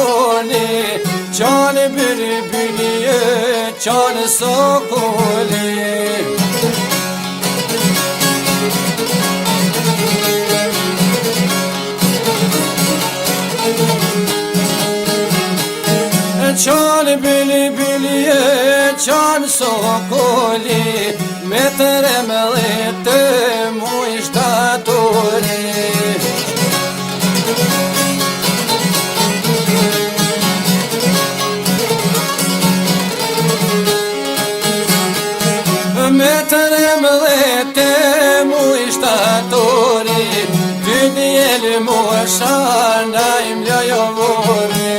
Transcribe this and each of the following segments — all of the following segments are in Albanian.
sokoli, qanë bülbülye, qanë sokoli. Qanë bülbülye, qanë sokoli, me të remëllit të mu ishtatori. Me të remëllit të mu ishtatori, ty djelë mu shana im ljojovori.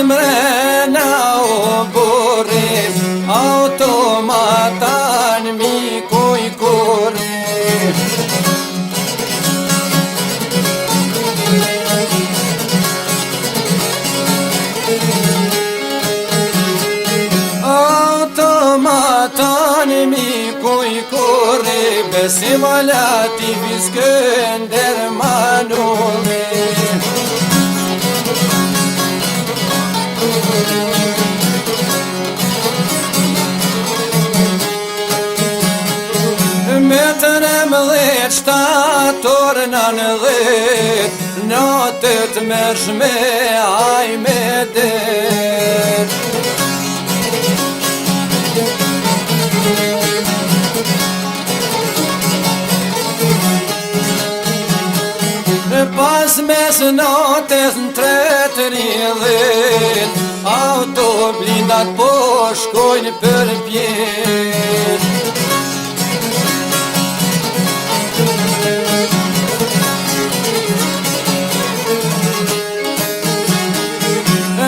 Mrena o burri, automatan mi kuj kurri. Automatan mi kuj kurri, besim alati Iskender Manulli. Me të remëllit shtator nëndhet, natët mërshme aj me der. Pas mes natës në 3:30, auto blindat po shkojnë për pjesë.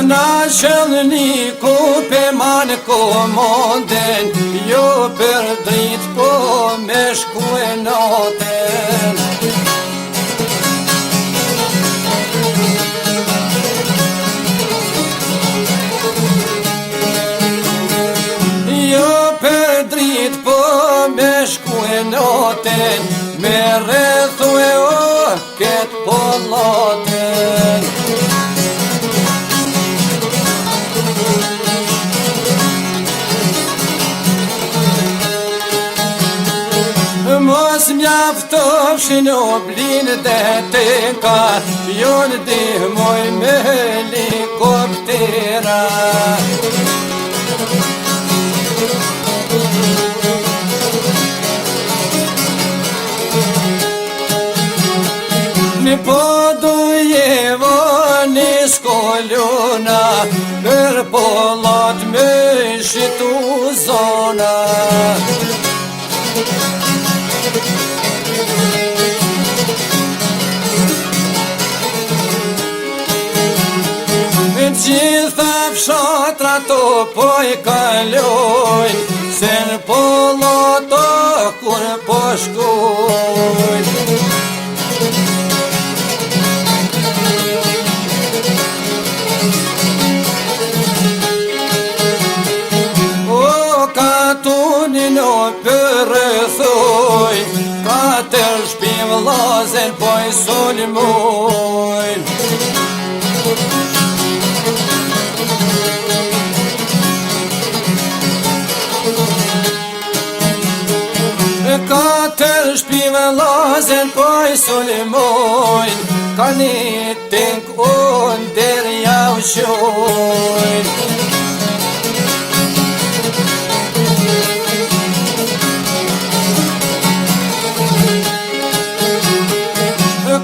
Na qëllë një kupe ma në komonden, jo për drit po me shku e noten. Jo për drit po me shku e noten, me rrethu e o ket po loten. Mos mjaftofshin o blinë dhe teka, jo në dihmoj me helikoptera. Në po dujevo një skoljona, për pollat me shitu zona. Gjitha fshatra to po i kalojnë, se në pollo kur po shkojnë. O katunin o përrethojnë, katër shpim lazen po i sulmojnë. Katër shpime lazen po i sulmojnë, ka një tink unë deri jau shojnë.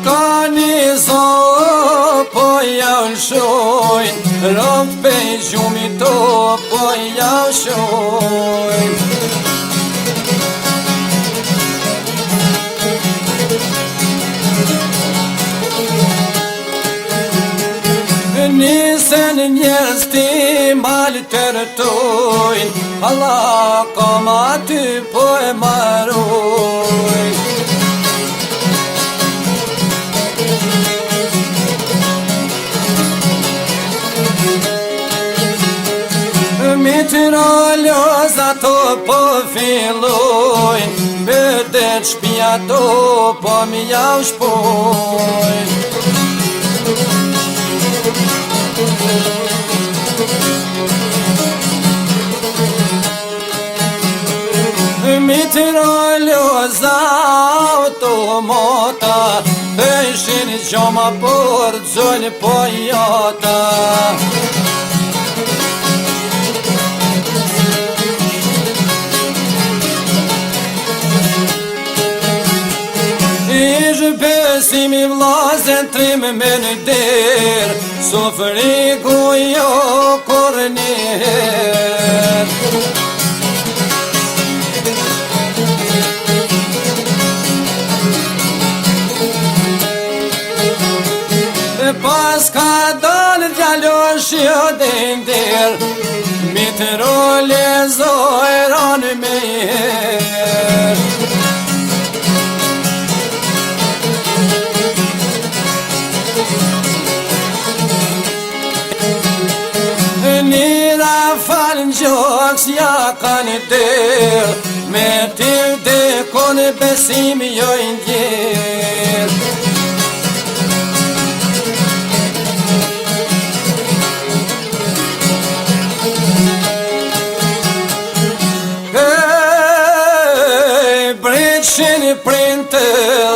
Ka një zonë po jau shojnë, rëmë pe gjumi to po jau shojnë. Nisen njerëz ti malë të rëtojnë, Allah kom aty po e marojnë. Me të Mitrolloz ato po fillojnë, me det shpia to po mi jau shpojnë. Mitrolloz automata, pëshin gjoma por zolë po jota. Ish besimi vlazen trim me në der, sofriku jo kur njer. Pas ka dalë djalosh jo dender, mitrollozoron me her. Nira falën gjoks ja kanë der, me t'il dekon besim jo ndjer. Sheni printe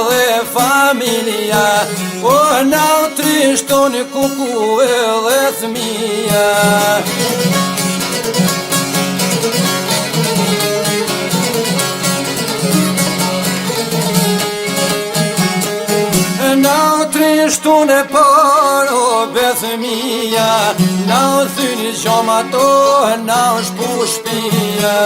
dhe familia, o nau trishtoni kuku edhe thmija. Nau trishtoni por o bethmija, nau thyni gjoma to, nau shpu shpia.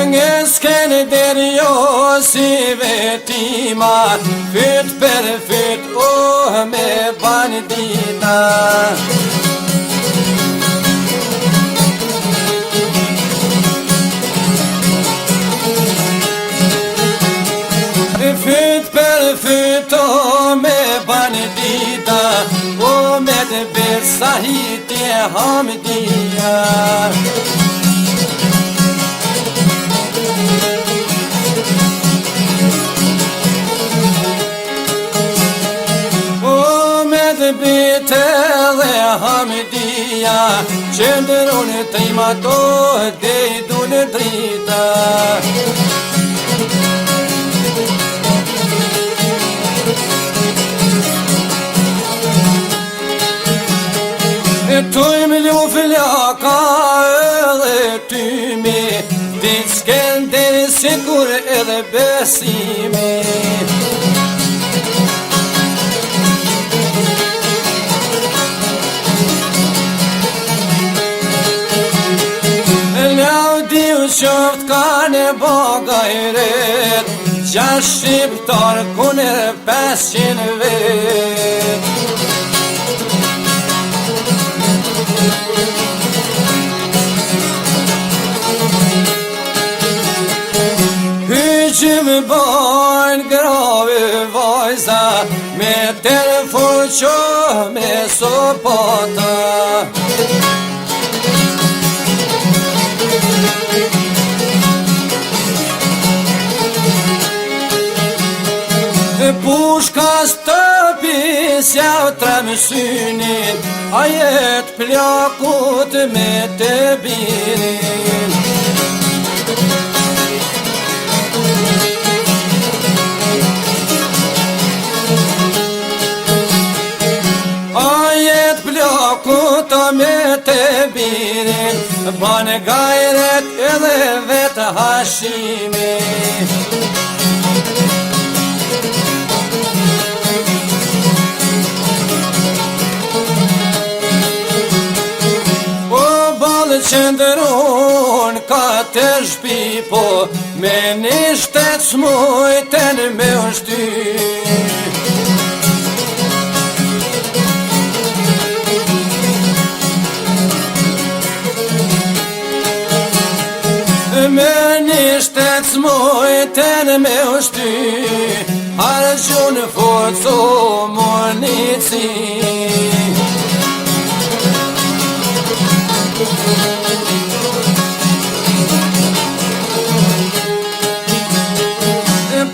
Nge s'kene deri jo si vetima, fyt per fyt me bandita. Fyt per fyt me bandita, me të bersahitje hamdia. Me të bite dhe hamdia, qëndërone të imato dhe i dune drita. Tujmë lu filaka edhe tymi, dit s'kenderi sikur edhe besimi. Laudi u qoft kane bagajret, 6 shqiptar kuner 500 vet. Hyqim bajnë grave vajza, me telefon qo me sopata. Pushka stëpis jau trem synin, ajet plakut me të birin. Ajet plakut me të birin, banë gajret edhe vetë hashimi. Qëndëron ka të shpi, po me një shtet s'mujten me ushty. Me një shtet s'mujten me ushty, Argjun forco munici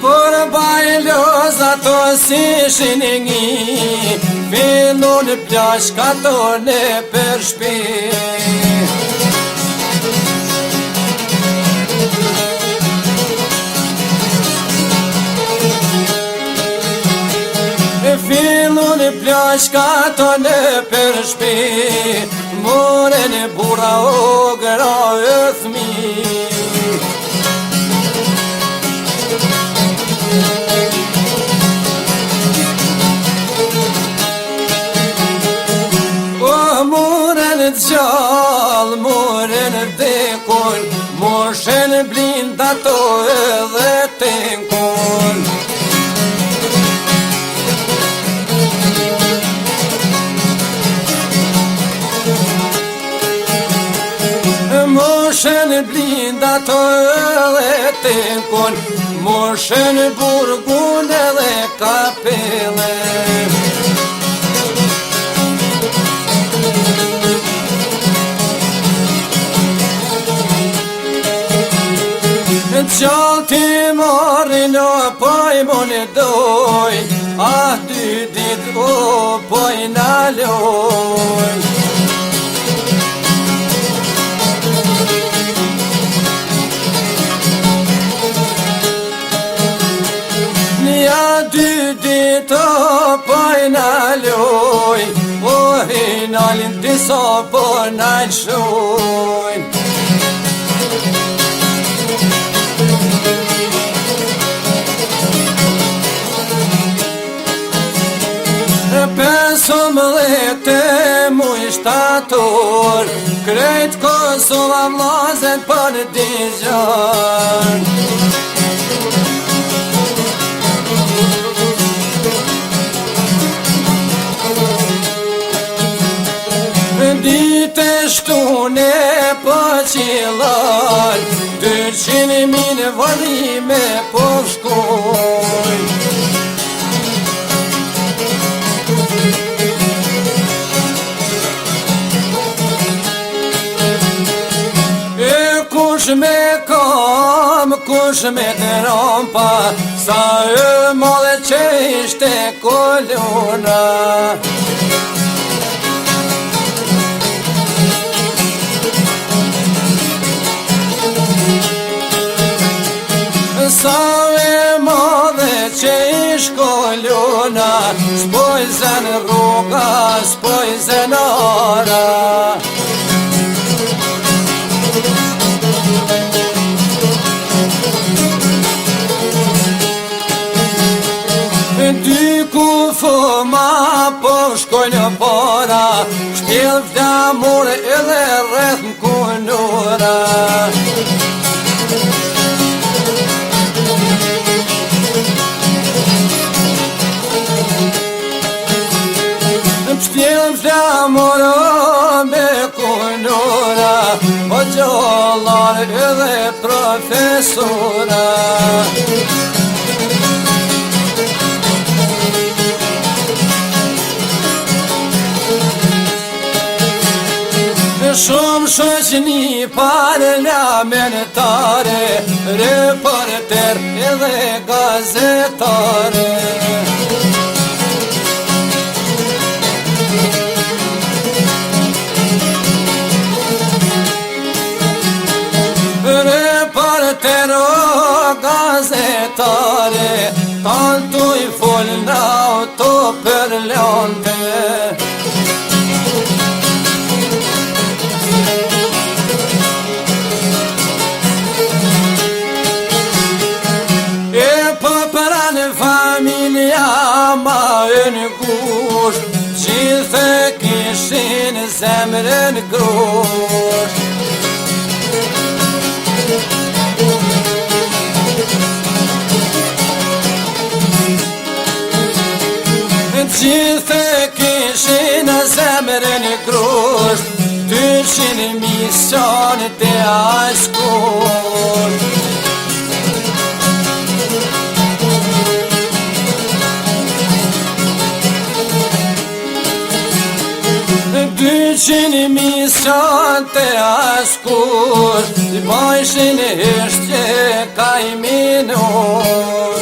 Por bajloz ato si shinigi Filon plashka tone për shpi Filon plashka tone për shpi Moren bura o gra e thmi Gjall, moren dekon Moshen blinda to edhe tenkon Moshen blinda to edhe tenkon Moshen burgun edhe kapele Gjall ti marrin o poj mon e doj Ah dy dit o poj naloj Nja dy dit o poj naloj O hinalin disa po nalshoj Pesëmbëdhjetë muj shtator Krejt Kosova vllazën për digjon Dite shtune po qillar 200.000 varrime po shkoj Kush me kam, kush me të rampa Sa e madhe që ishte kolona Sa e madhe që ish kolona S'poj zën rruga, s'poj zën ara Dy kufëma po shkojnë para Shtil flamur edhe rreth në kunura Shtil flamur me kunura O gjallar edhe profesora Shumë shoqni parlamentare Reporter edhe gazetare Reporter o gazetare Tanto i folna auto per leonte Familja ma e në kush Gjithë kishin zemrën grush Gjithë kishin zemrën grush 200 mision të ashkush 200.000 sante askur I bajshin ishtje ka I minur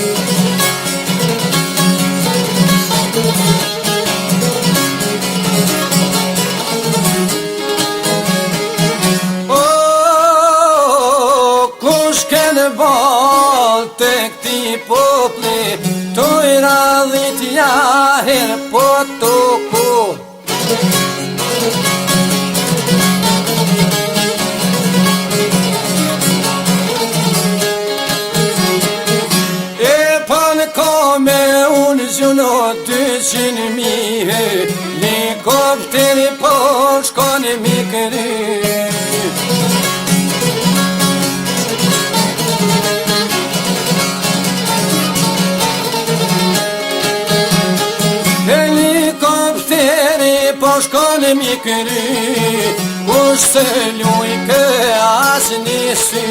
Kush ken val të këti popli Tu I radhit jaher po tuku Me unë gjuno 200.000 Helikopteri po shkon mi këry Helikopteri po shkon mi këry Kush se luj kë as një sy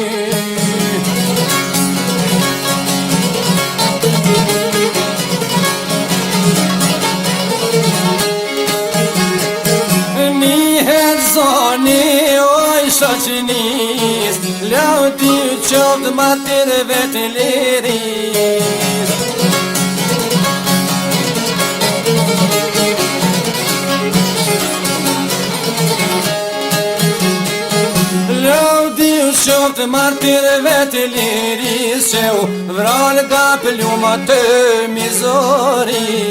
Zoni oj shoqënis Lau ti qovë materve të liris Lau ti qovë materve të liris Që u vral nga pëlluma të mizoris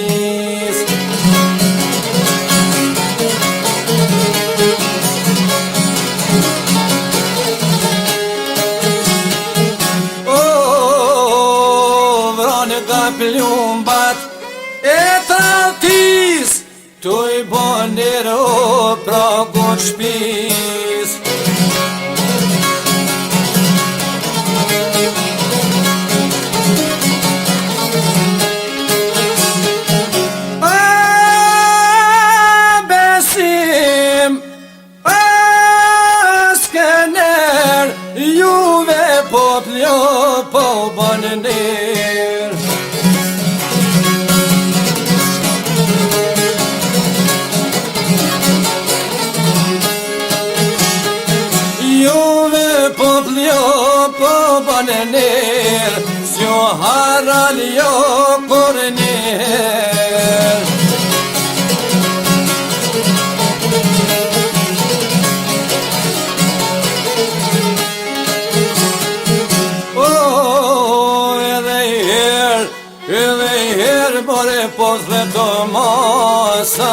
Plumbat e travtis Tu I bonero pra gut shpis Besim skener Juve popljo po bonner po banener Sjo haral jo korner edhe her more po dhe të masa